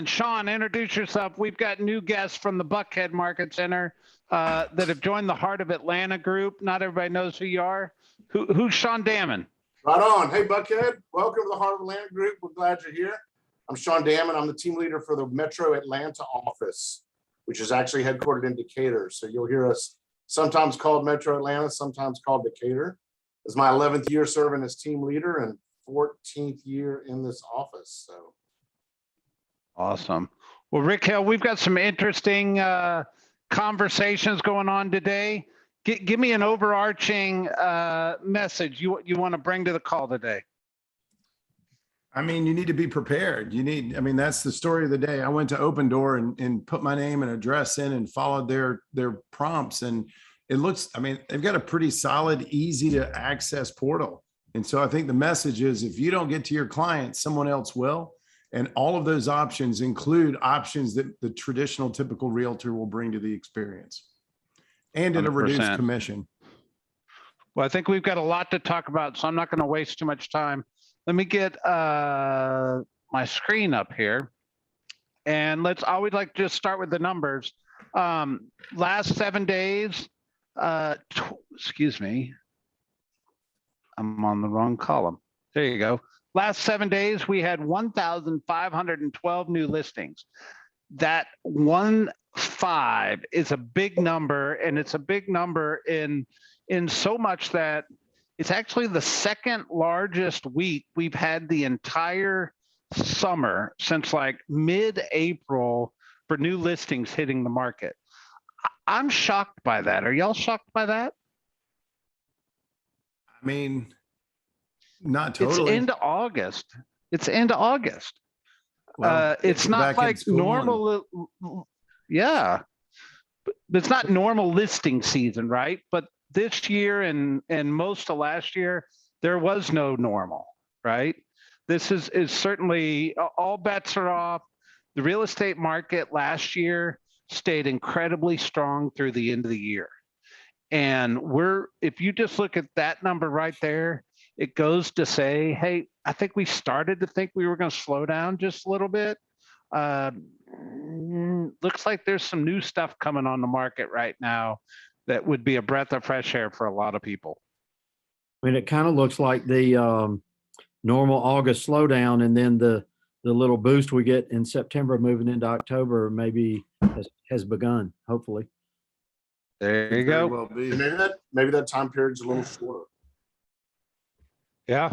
And Sean, introduce yourself. We've got new guests from the Buckhead Market Center that have joined the Heart of Atlanta group. Not everybody knows who you are. Who's Sean Dammann? Right on. Hey, Buckhead. Welcome to the Heart of Atlanta group. We're glad you're here. I'm Sean Dammann. I'm the team leader for the Metro Atlanta office, which is actually headquartered in Decatur. So you'll hear us sometimes called Metro Atlanta, sometimes called Decatur. It's my 11th year serving as team leader and 14th year in this office. So awesome. Well, Rick Hill, we've got some interesting conversations going on today. Give me an overarching message you want to bring to the call today. I mean, you need to be prepared. That's the story of the day. I went to Open Door and put my name and address in and followed their prompts. And it looks, they've got a pretty solid, easy to access portal. And so I think the message is if you don't get to your client, someone else will. And all of those options include options that the traditional typical realtor will bring to the experience and at 100%. A reduced commission. Well, I think we've got a lot to talk about, so I'm not going to waste too much time. Let me get my screen up here. And I always like to just start with the numbers. Last 7 days, excuse me, I'm on the wrong column. There you go. Last 7 days, we had 1,512 new listings. That 15 is a big number, and it's a big number in so much that it's actually the second largest week we've had the entire summer since like mid-April for new listings hitting the market. I'm shocked by that. Are y'all shocked by that? Not totally. It's into August. Well, it's not like normal. Yeah, but it's not normal listing season, right? But this year and most of last year, there was no normal, right? This is certainly all bets are off. The real estate market last year stayed incredibly strong through the end of the year. And if you just look at that number right there, it goes to say, hey, I think we started to think we were going to slow down just a little bit. Looks like there's some new stuff coming on the market right now that would be a breath of fresh air for a lot of people. It kind of looks like the normal August slowdown, and then the little boost we get in September moving into October maybe has begun, hopefully. There you go. Well, maybe that time period's a little shorter. Yeah.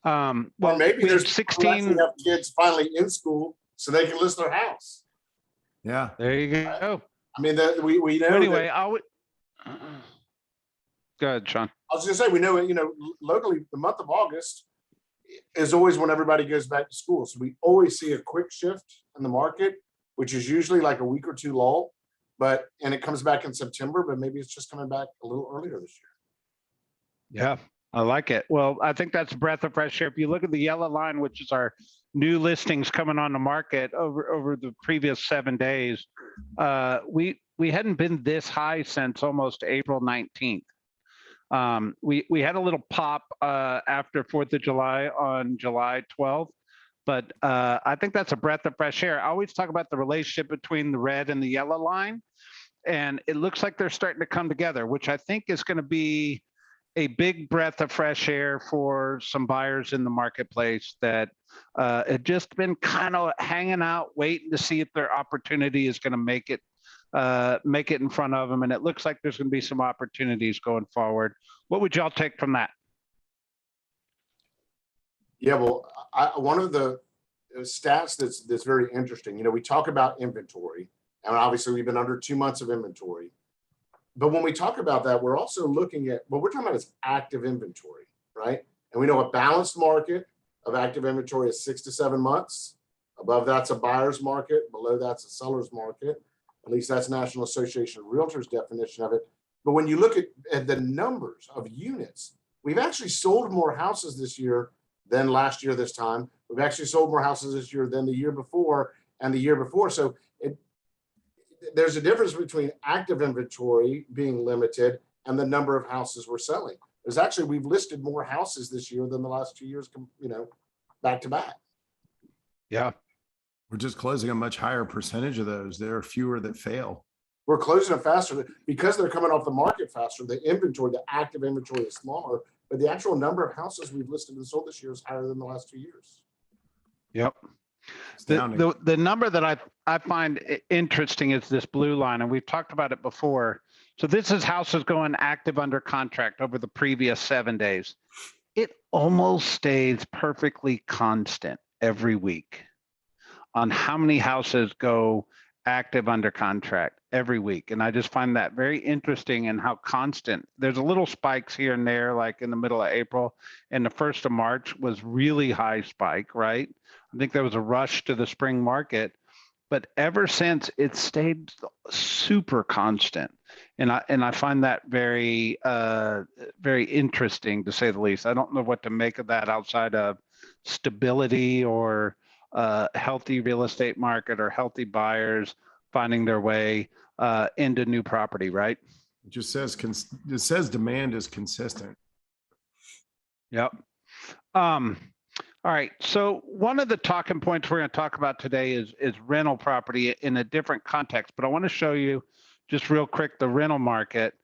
Well, maybe there's 16 have kids finally in school so they can list their house. Yeah. There you go. We know. Anyway, go ahead, Sean. I was going to say, we know, locally, the month of August is always when everybody goes back to school. So we always see a quick shift in the market, which is usually like a week or two lull. And it comes back in September, but maybe it's just coming back a little earlier this year. Yeah, I like it. Well, I think that's a breath of fresh air. If you look at the yellow line, which is our new listings coming on the market over the previous 7 days, we hadn't been this high since almost April 19th. We had a little pop after 4th of July on July 12th. But I think that's a breath of fresh air. I always talk about the relationship between the red and the yellow line. And it looks like they're starting to come together, which I think is going to be a big breath of fresh air for some buyers in the marketplace that had just been kind of hanging out, waiting to see if their opportunity is going to make it in front of them. And it looks like there's going to be some opportunities going forward. What would y'all take from that? Yeah, well, one of the stats that's very interesting, we talk about inventory, and obviously we've been under 2 months of inventory. But when we talk about that, we're also looking at what we're talking about is active inventory, right? And we know a balanced market of active inventory is 6 to 7 months. Above that's a buyer's market. Below that's a seller's market. At least that's National Association of Realtors' definition of it. But when you look at the numbers of units, we've actually sold more houses this year than last year this time. We've actually sold more houses this year than the year before and the year before. So there's a difference between active inventory being limited and the number of houses we're selling. There's actually, we've listed more houses this year than the last 2 years, back to back. Yeah. We're just closing a much higher percentage of those. There are fewer that fail. We're closing it faster because they're coming off the market faster. The inventory, the active inventory is smaller, but the actual number of houses we've listed and sold this year is higher than the last 2 years. Yep. Astounding. The number that I find interesting is this blue line, and we've talked about it before. So this is houses going active under contract over the previous 7 days. It almost stays perfectly constant every week on how many houses go active under contract every week. And I just find that very interesting in how constant. There's a little spikes here and there, like in the middle of April, and the 1st of March was really high spike, right? I think there was a rush to the spring market, but ever since it stayed super constant. And I find that very, very interesting, to say the least. I don't know what to make of that outside of stability or healthy real estate market or healthy buyers finding their way into new property, right? It just says, it says demand is consistent. Yep. All right. So one of the talking points we're going to talk about today is rental property in a different context, but I want to show you just real quick the rental market.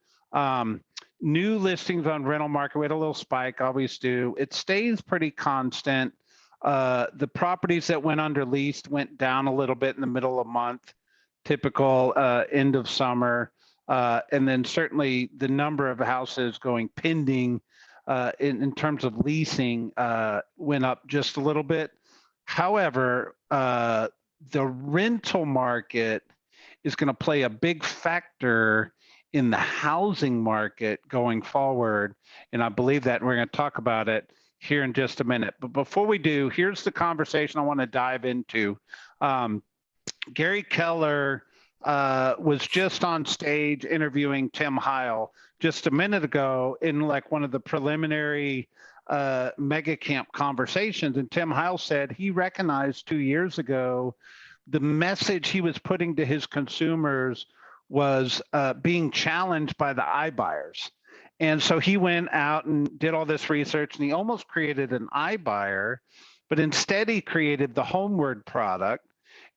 New listings on rental market, we had a little spike, always do. It stays pretty constant. The properties that went under leased went down a little bit in the middle of the month, typical end of summer. And then certainly the number of houses going pending in terms of leasing went up just a little bit. However, the rental market is going to play a big factor in the housing market going forward. And I believe that we're going to talk about it here in just a minute. But before we do, here's the conversation I want to dive into. Gary Keller was just on stage interviewing Tim Heil just a minute ago in like one of the preliminary mega camp conversations. And Tim Heil said he recognized 2 years ago the message he was putting to his consumers was being challenged by the iBuyers. And so he went out and did all this research, and he almost created an iBuyer, but instead he created the Homeward product.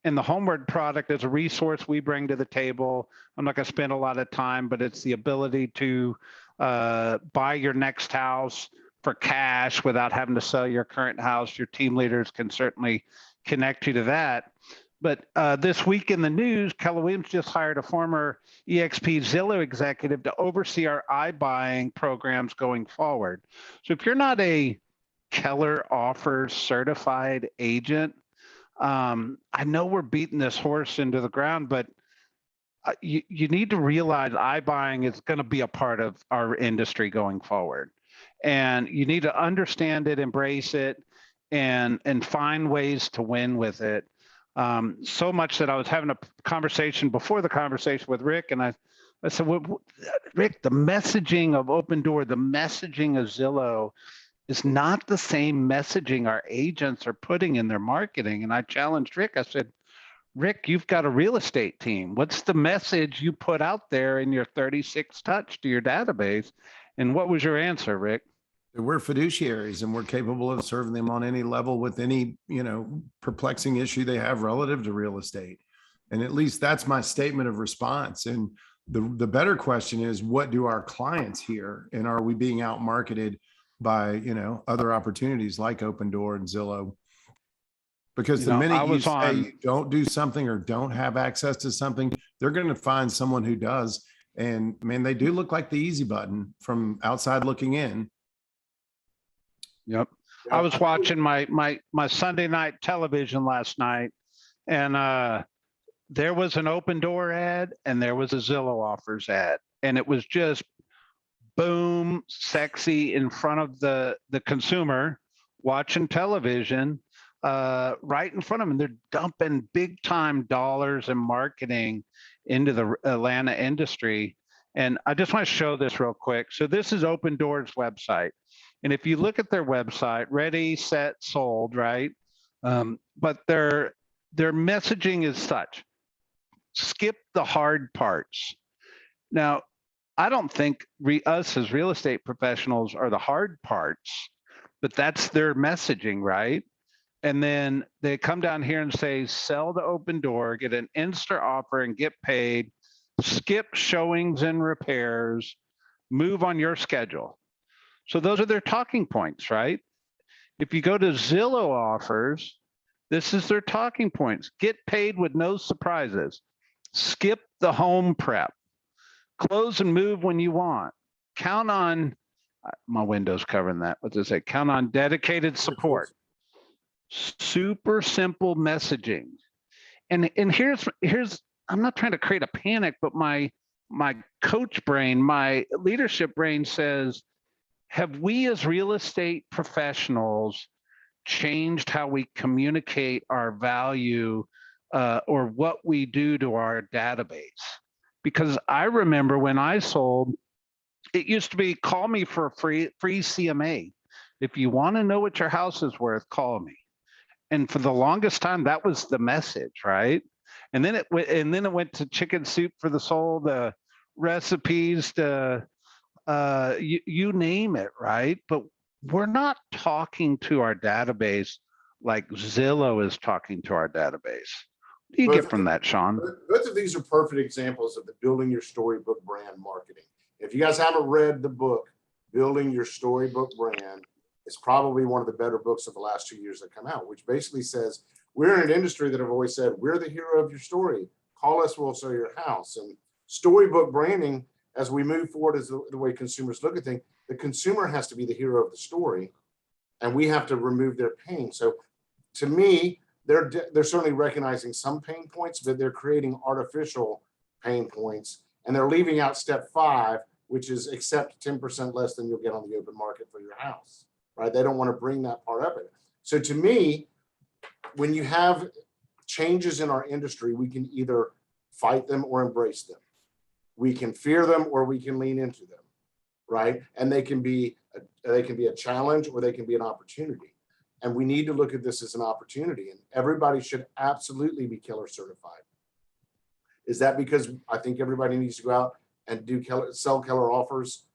And the Homeward product is a resource we bring to the table. I'm not going to spend a lot of time, but it's the ability to buy your next house for cash without having to sell your current house. Your team leaders can certainly connect you to that. But this week in the news, Keller Williams just hired a former eXp Zillow executive to oversee our iBuying programs going forward. So if you're not a Keller Offers certified agent, I know we're beating this horse into the ground, but you need to realize iBuying is going to be a part of our industry going forward. And you need to understand it, embrace it, and find ways to win with it. So much that I was having a conversation before the conversation with Rick, and I said, well, Rick, the messaging of Open Door, the messaging of Zillow is not the same messaging our agents are putting in their marketing. And I challenged Rick. I said, Rick, you've got a real estate team. What's the message you put out there in your 36 touch to your database? And what was your answer, Rick? We're fiduciaries and we're capable of serving them on any level with any, perplexing issue they have relative to real estate. And at least that's my statement of response. And the better question is, what do our clients hear? And are we being out marketed by, other opportunities like Open Door and Zillow? Because the minute you say you don't do something or don't have access to something, they're going to find someone who does. And man, they do look like the easy button from outside looking in. Yep. I was watching my Sunday night television last night, and there was an Open Door ad and there was a Zillow Offers ad, and it was just boom, sexy in front of the consumer watching television, right in front of them. They're dumping big time dollars in marketing into the Atlanta industry. And I just want to show this real quick. So this is Open Door's website. And if you look at their website, ready, set, sold, right? But their messaging is such: skip the hard parts. Now, I don't think us as real estate professionals are the hard parts, but that's their messaging, right? And then they come down here and say, sell the open door, get an instant offer and get paid, skip showings and repairs, move on your schedule. So those are their talking points, right? If you go to Zillow offers, this is their talking points. Get paid with no surprises. Skip the home prep. Close and move when you want. Count on, my window's covering that. What does it say? Count on dedicated support. Super simple messaging. And here's I'm not trying to create a panic, but my coach brain, my leadership brain says, have we as real estate professionals changed how we communicate our value or what we do to our database? Because I remember when I sold, it used to be call me for a free CMA. If you want to know what your house is worth, call me. And for the longest time, that was the message, right? And then it went to chicken soup for the soul, the recipes, the you name it, right? But we're not talking to our database like Zillow is talking to our database. What do you get from that, Sean? Both of these are perfect examples of the building your storybook brand marketing. If you guys haven't read the book, Building Your Storybook Brand, it's probably one of the better books of the last 2 years that come out, which basically says, we're in an industry that have always said, we're the hero of your story. Call us, we'll sell your house. And storybook branding, as we move forward, is the way consumers look at things. The consumer has to be the hero of the story, and we have to remove their pain. So to me, they're certainly recognizing some pain points, but they're creating artificial pain points, and they're leaving out step 5, which is accept 10% less than you'll get on the open market for your house, right? They don't want to bring that part up. So to me, when you have changes in our industry, we can either fight them or embrace them. We can fear them or we can lean into them, right? And they can be a challenge or they can be an opportunity. And we need to look at this as an opportunity, and everybody should absolutely be Keller certified. Is that because I think everybody needs to go out and sell Keller offers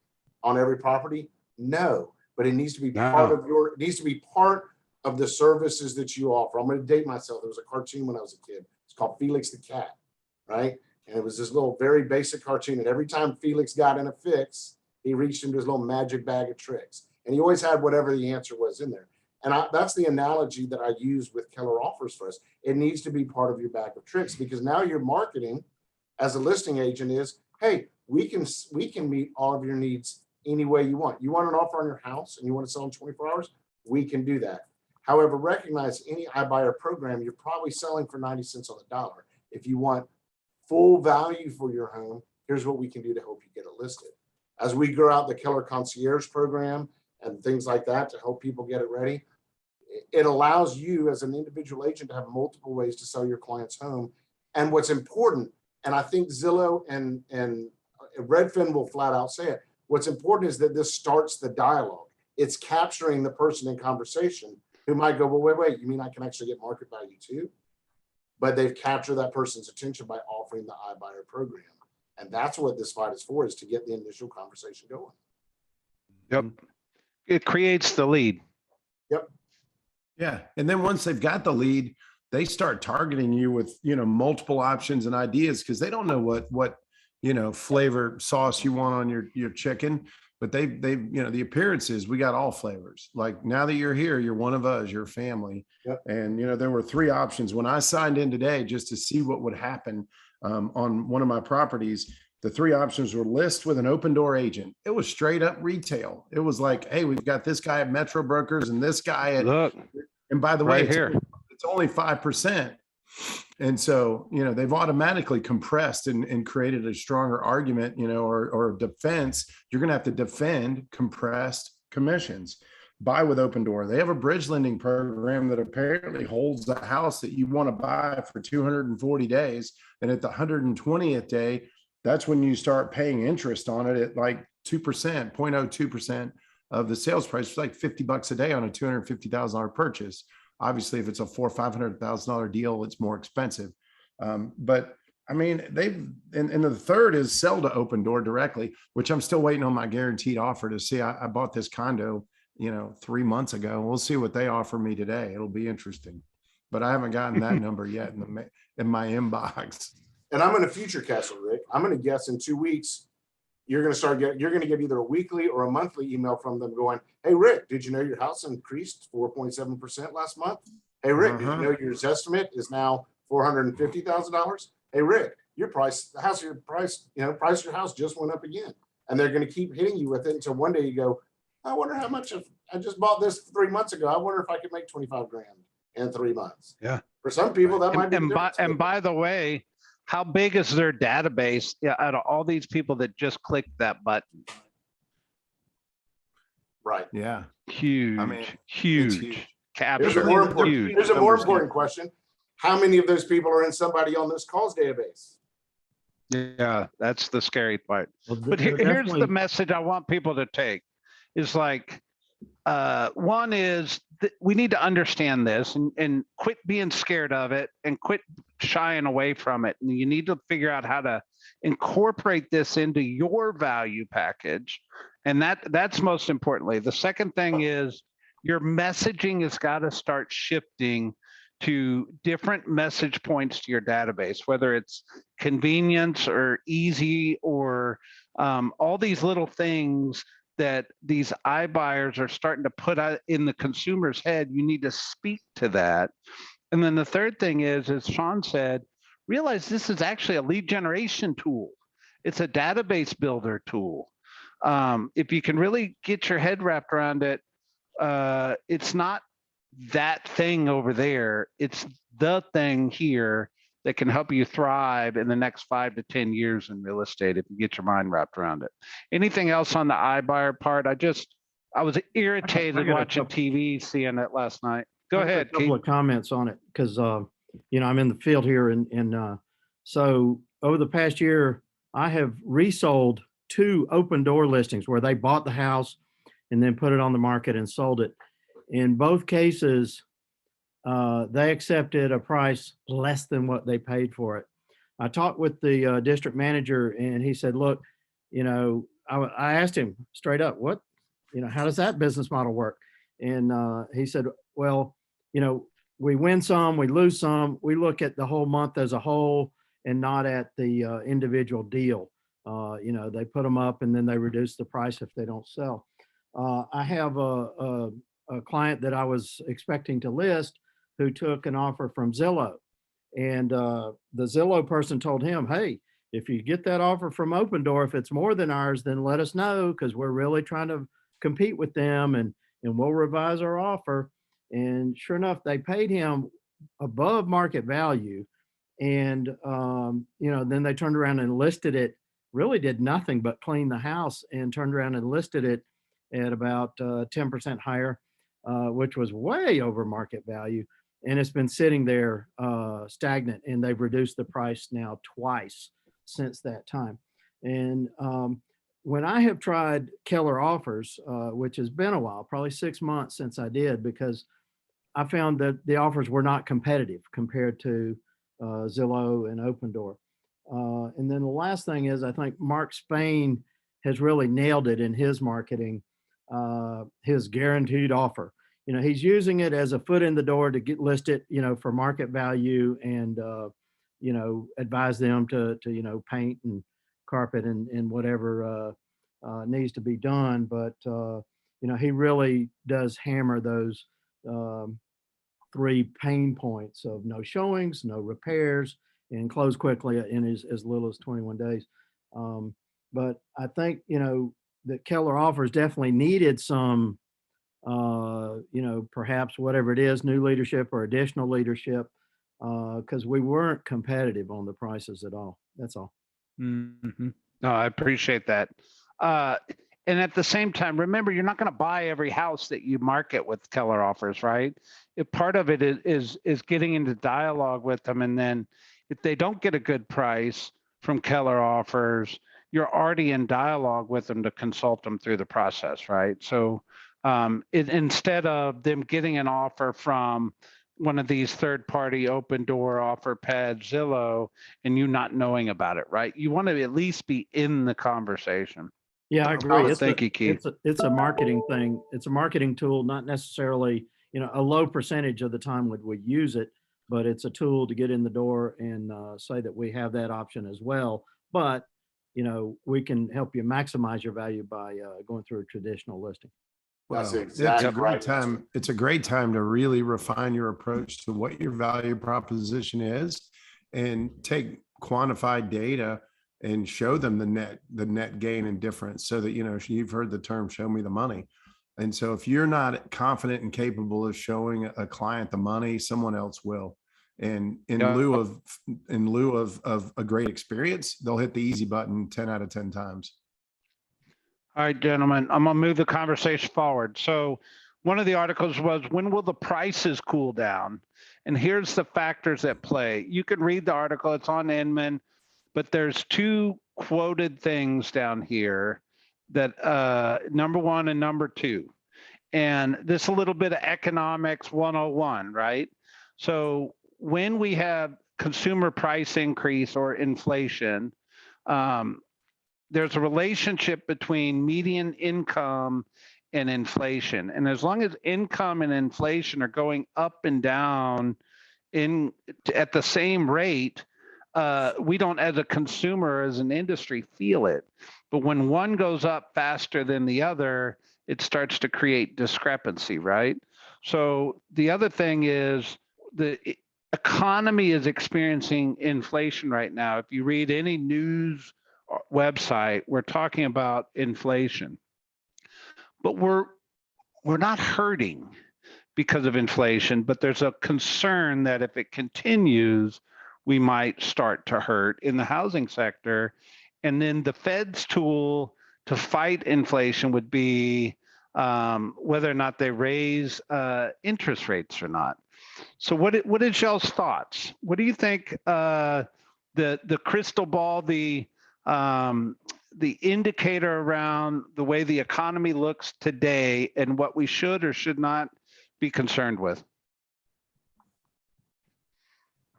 on every property? No, but it needs to be part of the services that you offer. I'm going to date myself. There was a cartoon when I was a kid. It's called Felix the Cat, right? And it was this little very basic cartoon. And every time Felix got in a fix, he reached into his little magic bag of tricks. And he always had whatever the answer was in there. And that's the analogy that I use with Keller offers for us. It needs to be part of your bag of tricks, because now your marketing as a listing agent is, hey, we can meet all of your needs any way you want. You want an offer on your house and you want to sell in 24 hours? We can do that. However, recognize any iBuyer program, you're probably selling for 90 cents on the dollar. If you want full value for your home, here's what we can do to help you get it listed. As we grow out the Keller Concierge program and things like that to help people get it ready, it allows you as an individual agent to have multiple ways to sell your client's home. And what's important, and I think Zillow and Redfin will flat out say it, what's important is that this starts the dialogue. It's capturing the person in conversation who might go, well, wait, you mean I can actually get market value too? But they've captured that person's attention by offering the iBuyer program. And that's what this fight is for, is to get the initial conversation going. Yep. It creates the lead. Yep. Yeah. And then once they've got the lead, they start targeting you with, multiple options and ideas, because they don't know what flavor sauce you want on your chicken. But they the appearances, we got all flavors. Like, now that you're here, you're one of us, you're family. Yep. And, there were 3 options when I signed in today just to see what would happen on one of my properties. The 3 options were list with an open door agent. It was straight up retail. It was like, hey, we've got this guy at Metro Brokers and this guy at, Look, and by the right way, here. it's only 5%. And so, they've automatically compressed and created a stronger argument, or defense. You're going to have to defend compressed commissions. Buy with open door. They have a bridge lending program that apparently holds the house that you want to buy for 240 days. And at the 120th day, that's when you start paying interest on it at like 2%, 0.02% of the sales price. It's like $50 a day on a $250,000 purchase. Obviously, if it's a $400,000 or $500,000 deal, it's more expensive. But I mean, and the third is sell to open door directly, which I'm still waiting on my guaranteed offer to see. I bought this condo 3 months ago. We'll see what they offer me today. It'll be interesting, but I haven't gotten that number yet in my inbox. And I'm going to future cast it, Rick. I'm going to guess in 2 weeks, you're going to get either a weekly or a monthly email from them going, hey, Rick, did you know your house increased 4.7% last month? Hey, Rick, did you know your estimate is now $450,000? Hey, Rick, price your house just went up again. And they're going to keep hitting you with it until one day you go, I wonder how much I just bought this 3 months ago. I wonder if I could make 25 grand in 3 months. Yeah. For some people, that might be. And by the way, how big is their database out of all these people that just clicked that button? Right. Yeah. Huge, I mean, huge. Here's a more important question. How many of those people are in somebody on this calls database? Yeah, that's the scary part. Well, But here's the message I want people to take is like, one is we need to understand this and quit being scared of it and quit shying away from it. And you need to figure out how to incorporate this into your value package. And that's most importantly. The second thing is your messaging has got to start shifting to different message points to your database, whether it's convenience or easy or all these little things that these iBuyers are starting to put out in the consumer's head. You need to speak to that. And then the third thing is, as Sean said, realize this is actually a lead generation tool. It's a database builder tool. If you can really get your head wrapped around it, it's not that thing over there. It's the thing here that can help you thrive in the next 5 to 10 years in real estate if you get your mind wrapped around it. Anything else on the iBuyer part? I was irritated watching TV, seeing it last night. Go ahead, a couple Keith. of comments on it because I'm in the field here, and so over the past year, I have resold 2 open door listings where they bought the house and then put it on the market and sold it. In both cases, they accepted a price less than what they paid for it. I talked with the district manager, and he said, look, I asked him straight up, how does that business model work? And he said, well, we win some, we lose some. We look at the whole month as a whole and not at the individual deal. They put them up and then they reduce the price if they don't sell. I have a client that I was expecting to list who took an offer from Zillow, and the Zillow person told him, hey, if you get that offer from Open Door, if it's more than ours, then let us know, because we're really trying to compete with them, and we'll revise our offer. And sure enough, they paid him above market value. And, then they turned around and listed it, really did nothing but clean the house, and turned around and listed it at about 10% higher, which was way over market value. And it's been sitting there stagnant, and they've reduced the price now twice since that time. And when I have tried Keller offers, which has been a while, probably 6 months since I did, because I found that the offers were not competitive compared to Zillow and Open Door. And then the last thing is, I think Mark Spain has really nailed it in his marketing, his guaranteed offer. He's using it as a foot in the door to get listed, for market value, and, advise them to paint and carpet and whatever needs to be done. But, he really does hammer those 3 pain points of no showings, no repairs, and close quickly in as little as 21 days. But I think, that Keller offers definitely needed some, perhaps whatever it is, new leadership or additional leadership, because we weren't competitive on the prices at all. That's all. Mm-hmm. No, I appreciate that. And at the same time, remember, you're not going to buy every house that you market with Keller offers, right? If part of it is getting into dialogue with them, and then if they don't get a good price from Keller offers, you're already in dialogue with them to consult them through the process, right? So instead of them getting an offer from one of these third-party Open Door, OfferPad, Zillow, and you not knowing about it, right? You want to at least be in the conversation. Yeah, I agree. It's Thank you, Keith. it's a marketing thing. It's a marketing tool, not necessarily, a low percentage of the time would we use it, but it's a tool to get in the door and say that we have that option as well. But, we can help you maximize your value by going through a traditional listing. That's the Well, it's exact a great right time. answer. It's a great time to really refine your approach to what your value proposition is and take quantified data and show them the net gain and difference so that, you've heard the term, show me the money. And so if you're not confident and capable of showing a client the money, someone else will. And in Yeah. lieu of a great experience, they'll hit the easy button 10 out of 10 times. All right, gentlemen, I'm gonna move the conversation forward. So one of the articles was, when will the prices cool down? And here's the factors at play. You can read the article, it's on Inman, but there's two quoted things down here that number one and number two. And this is a little bit of economics 101, right? So when we have consumer price increase or inflation, there's a relationship between median income and inflation. And as long as income and inflation are going up and down at the same rate, we don't, as a consumer, as an industry, feel it. But when one goes up faster than the other, it starts to create discrepancy, right? So the other thing is the economy is experiencing inflation right now. If you read any news website, we're talking about inflation, but we're not hurting because of inflation, but there's a concern that if it continues, we might start to hurt in the housing sector. And then the Fed's tool to fight inflation would be whether or not they raise interest rates or not. So what is y'all's thoughts? What do you think the crystal ball, the indicator around the way the economy looks today and what we should or should not be concerned with?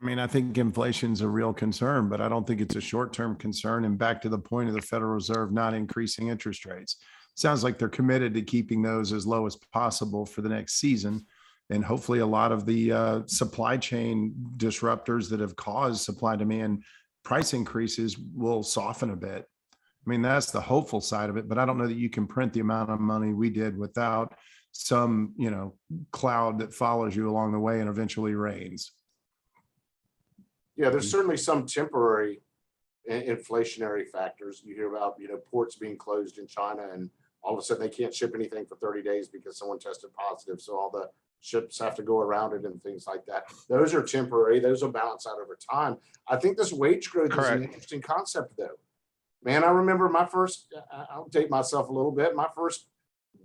I mean, I think inflation's a real concern, but I don't think it's a short-term concern. And back to the point of the Federal Reserve not increasing interest rates. Sounds like they're committed to keeping those as low as possible for the next season. And hopefully a lot of the supply chain disruptors that have caused supply demand price increases will soften a bit. I mean, that's the hopeful side of it, but I don't know that you can print the amount of money we did without some, cloud that follows you along the way and eventually rains. Yeah, there's certainly some temporary inflationary factors. You hear about, ports being closed in China, and all of a sudden they can't ship anything for 30 days because someone tested positive. So all the ships have to go around it and things like that. Those are temporary. Those will balance out over time. I think this wage growth is an interesting concept, though. Man, I remember I'll date myself a little bit. My first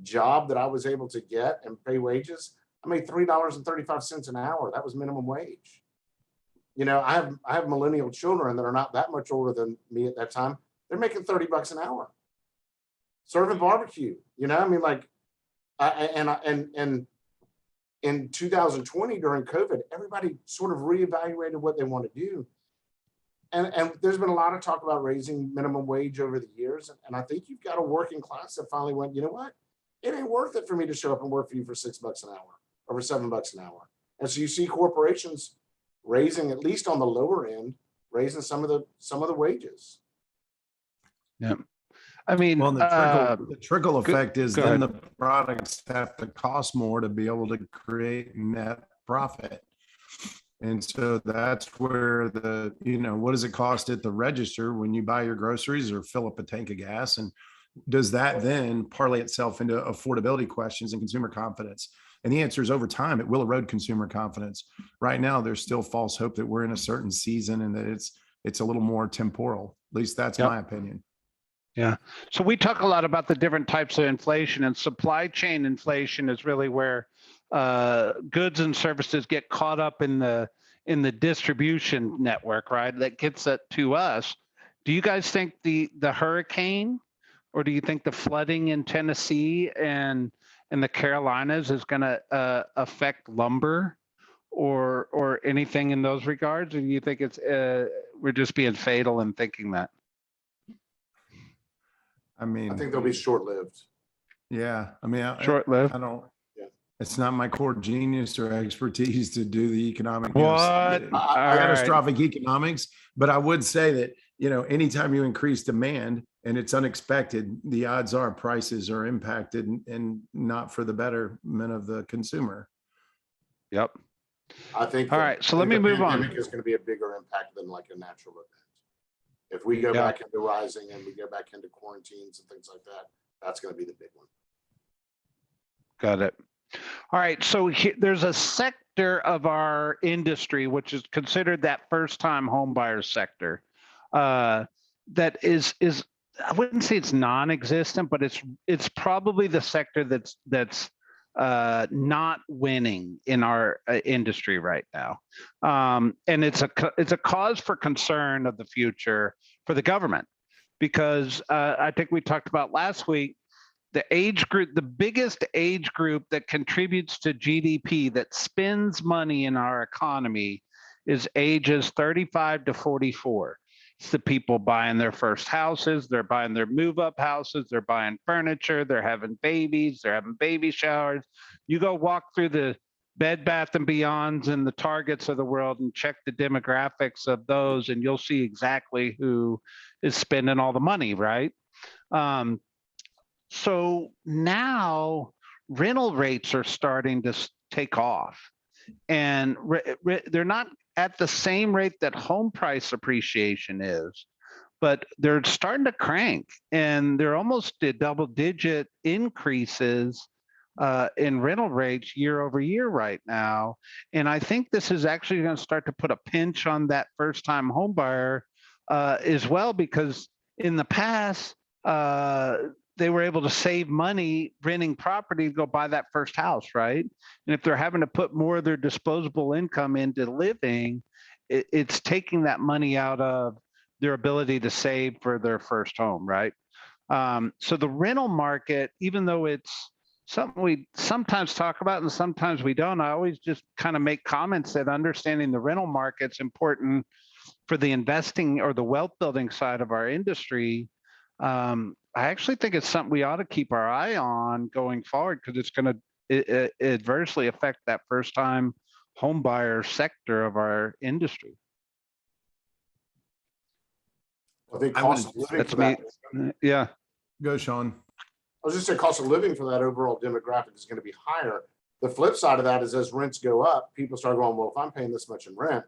job that I was able to get and pay wages, I made $3.35 an hour. That was minimum wage. I have millennial children that are not that much older than me at that time. They're making $30 an hour serving barbecue. And in 2020 during COVID, everybody sort of reevaluated what they want to do. And there's been a lot of talk about raising minimum wage over the years. And I think you've got a working class that finally went, you know what? It ain't worth it for me to show up and work for you for $6 an hour or for $7 an hour. And so you see corporations raising, at least on the lower end, raising some of the wages. Yeah. I mean, well, the trickle effect is then ahead. the products have to cost more to be able to create net profit. And so that's where what does it cost at the register when you buy your groceries or fill up a tank of gas? And does that then parlay itself into affordability questions and consumer confidence? And the answer is, over time, it will erode consumer confidence. Right now, there's still false hope that we're in a certain season and that it's a little more temporal. At least that's my opinion. Yeah. So we talk a lot about the different types of inflation, and supply chain inflation is really where goods and services get caught up in the distribution network, right? That gets it to us. Do you guys think the hurricane, or do you think the flooding in Tennessee and the Carolinas is going to affect lumber or anything in those regards? Or do you think it's we're just being fatal in thinking that? I mean, I think they'll be short-lived. yeah, I mean, Short-lived. I don't, Yeah. it's not my core genius or expertise to do the economic. What? All right. Catastrophic economics, but I would say that, anytime you increase demand and it's unexpected, the odds are prices are impacted and not for the betterment of the consumer. Yep. I think. All right, so let me move on. It's going to be a bigger impact than like a natural event. If we go Yeah. back into rising and we go back into quarantines and things like that, that's going to be the big one. Got it. All right. So there's a sector of our industry which is considered that first-time home buyer sector. That is I wouldn't say it's non-existent, but it's probably the sector that's not winning in our industry right now, and it's a cause for concern of the future for the government, because I think we talked about last week. The age group, the biggest age group that contributes to GDP, that spends money in our economy, is ages 35 to 44. It's the people buying their first houses, they're buying their move-up houses, they're buying furniture, they're having babies, they're having baby showers. You go walk through the Bed Bath and Beyonds and the Targets of the world and check the demographics of those, and you'll see exactly who is spending all the money, right? So now rental rates are starting to take off, and they're not at the same rate that home price appreciation is, but they're starting to crank, and they're almost at double-digit increases in rental rates year over year right now. And I think this is actually going to start to put a pinch on that first-time home buyer as well, because in the past, they were able to save money renting property to go buy that first house, right? And if they're having to put more of their disposable income into living, it's taking that money out of their ability to save for their first home, right? So the rental market, even though it's something we sometimes talk about and sometimes we don't, I always just kind of make comments that understanding the rental market's important for the investing or the wealth building side of our industry. I actually think it's something we ought to keep our eye on going forward, because it's going to adversely affect that first time home buyer sector of our industry. I think cost of living for that. Yeah. Go, Sean. I was just saying cost of living for that overall demographic is going to be higher. The flip side of that is as rents go up, people start going, well, if I'm paying this much in rent,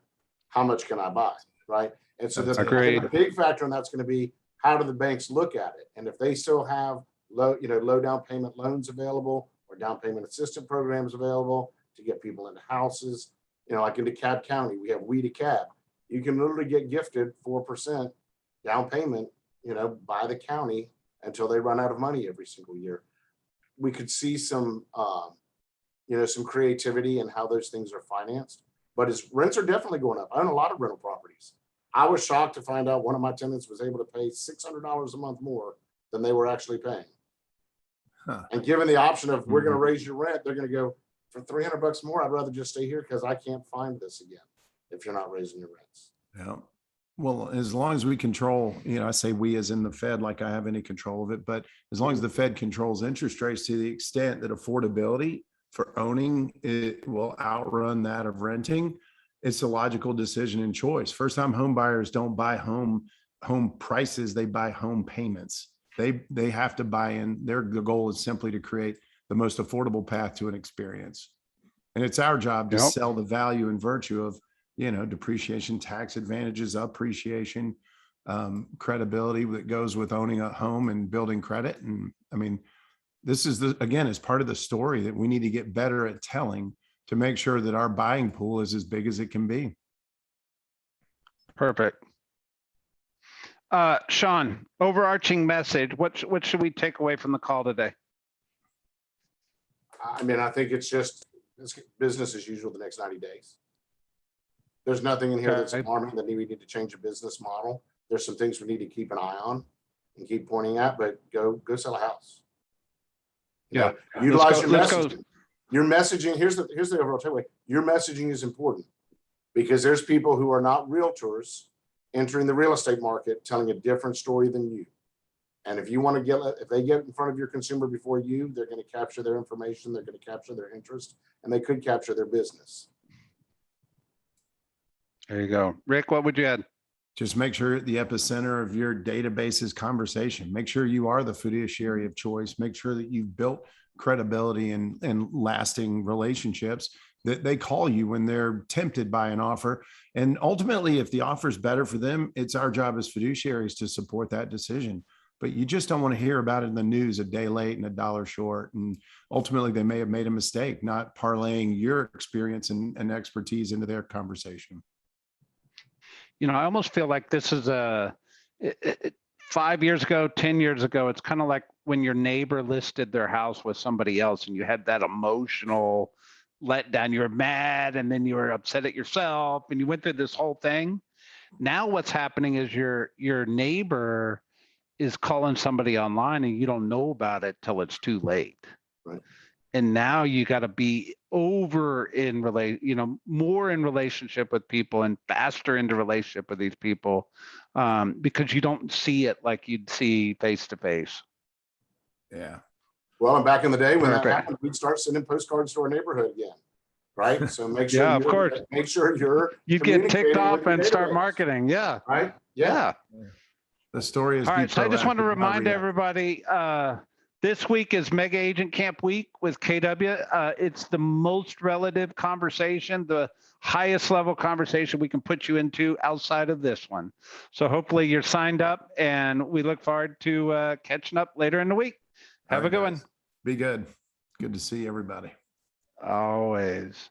how much can I buy? Right. And so the big factor in that's going to be, how do the banks look at it? And if they still have low down payment loans available or down payment assistance programs available to get people into houses, like in DeKalb County, we have We DeKalb. You can literally get gifted 4% down payment, by the county until they run out of money every single year. We could see some creativity in how those things are financed, but as rents are definitely going up. I own a lot of rental properties. I was shocked to find out one of my tenants was able to pay $600 a month more than they were actually paying. Huh. And given the option of we're going to raise your rent, they're going to go for $300 more. I'd rather just stay here because I can't find this again if you're not raising your rents. Yeah. Well, as long as we control, I say we as in the Fed, like I have any control of it, but as long as the Fed controls interest rates to the extent that affordability for owning it will outrun that of renting, it's a logical decision and choice. First-time home buyers don't buy home prices; they buy home payments. They have to buy in. The goal is simply to create the most affordable path to an experience, and it's our job to sell the value and virtue of depreciation, tax advantages, appreciation, credibility that goes with owning a home and building credit. And I mean, this is again is part of the story that we need to get better at telling, to make sure that our buying pool is as big as it can be. Perfect. Sean, overarching message, what should we take away from the call today? I mean, I think it's business as usual the next 90 days. There's nothing in here that's alarming that we need to change a business model. There's some things we need to keep an eye on and keep pointing at, but go sell a house. Utilize your messaging. Your messaging, here's the overall takeaway. Your messaging is important because there's people who are not realtors entering the real estate market telling a different story than you. And if you want to if they get in front of your consumer before you, they're going to capture their information, they're going to capture their interest, and they could capture their business. There you go. Rick, what would you add? Just make sure at the epicenter of your database is conversation. Make sure you are the fiduciary of choice. Make sure that you've built credibility and lasting relationships, that they call you when they're tempted by an offer. And ultimately, if the offer is better for them, it's our job as fiduciaries to support that decision. But you just don't want to hear about it in the news a day late and a dollar short. And ultimately, they may have made a mistake, not parlaying your experience and expertise into their conversation. You know, I almost feel like this is 5 years ago, 10 years ago, it's kind of like when your neighbor listed their house with somebody else and you had that emotional letdown. You were mad and then you were upset at yourself and you went through this whole thing. Now what's happening is your neighbor is calling somebody online and you don't know about it till it's too late. Right. And now you got to be more in relationship with people and faster into relationship with these people because you don't see it like you'd see face to face. Yeah. Well, and back in the day when Perfect. that happened, we'd start sending postcards to our neighborhood again. Right. So make sure, Yeah, of course. Make sure You get ticked communicating off with your and start database. marketing. Yeah. Right. Yeah. The story is. All be right. So I just want to proactive, not remind reactive. everybody this week is Mega Agent Camp Week with KW. It's the most relative conversation, the highest level conversation we can put you into outside of this one. So hopefully you're signed up and we look forward to catching up later in the week. Have All a good right, one. guys. Be good. Good to see everybody. Always.